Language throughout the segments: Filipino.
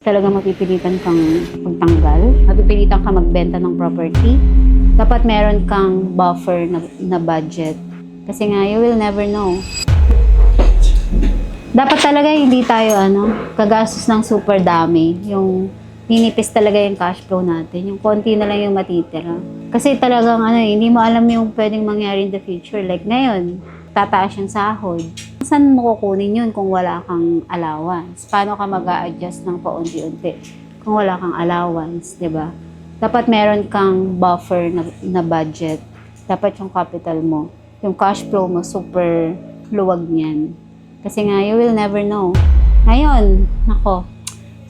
Talagang mapipilitan kang magtanggal, mapipilitan kang magbenta ng property. Dapat meron kang buffer na budget. Kasi nga, you will never know. Dapat talaga hindi tayo kagastos ng super dami. Yung ninipis talaga yung cash flow natin. Yung konti na lang yung matitira. Kasi talagang hindi mo alam yung pwedeng mangyari in the future. Like ngayon, tataas yung sahod. Saan mo kukunin yun kung wala kang allowance? Paano ka mag-a-adjust ng paunti-unti kung wala kang allowance, di ba? Dapat meron kang buffer na budget. Dapat yung capital mo, yung cash flow mo, super luwag niyan. Kasi nga, you will never know. Ngayon,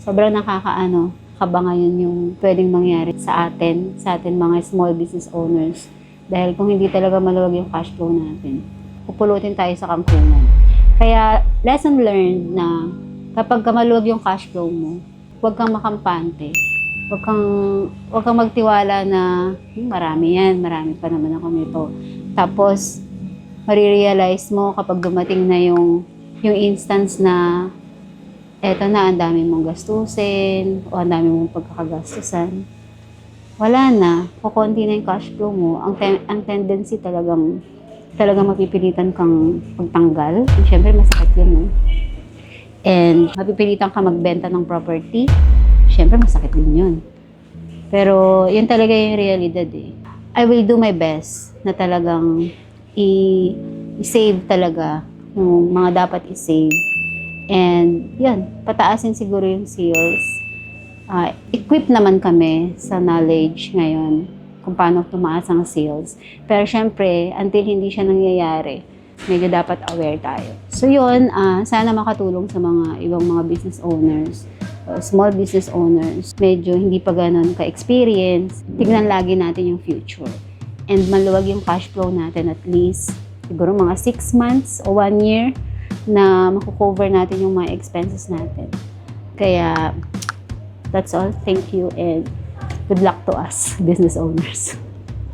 sobrang kaba ngayon yung pwedeng mangyari sa atin mga small business owners. Dahil kung hindi talaga maluwag yung cash flow natin, pupulutin tayo sa kampungan. Kaya, lesson learned na kapag maluwag yung cash flow mo, huwag kang makampante. Huwag kang magtiwala na marami marami pa naman ako nito. Tapos, marirealize mo kapag dumating na yung instance na eto na, ang dami mong gastusin o ang dami mong pagkakagastusan. Wala na, kukunti na yung cash flow mo. Ang tendency talagang mapipilitan kang magtanggal. Siyempre, masakit yun, no? And mapipilitan kang magbenta ng property. Siyempre, masakit din yun. Pero, yun talaga yung realidad eh. I will do my best na talagang i-save talaga yung mga dapat i-save. And, yan, pataasin siguro yung sales. Equip naman kami sa knowledge ngayon kung paano tumaas ang sales. Pero syempre, until hindi siya nangyayari, medyo dapat aware tayo. So yun, sana makatulong sa mga ibang mga business owners, small business owners, medyo hindi pa ganun ka-experience. Tignan lagi natin yung future. And maluwag yung cash flow natin at least, siguro mga 6 months o 1 year na makukover natin yung mga expenses natin. Kaya, that's all. Thank you and good luck to us, business owners.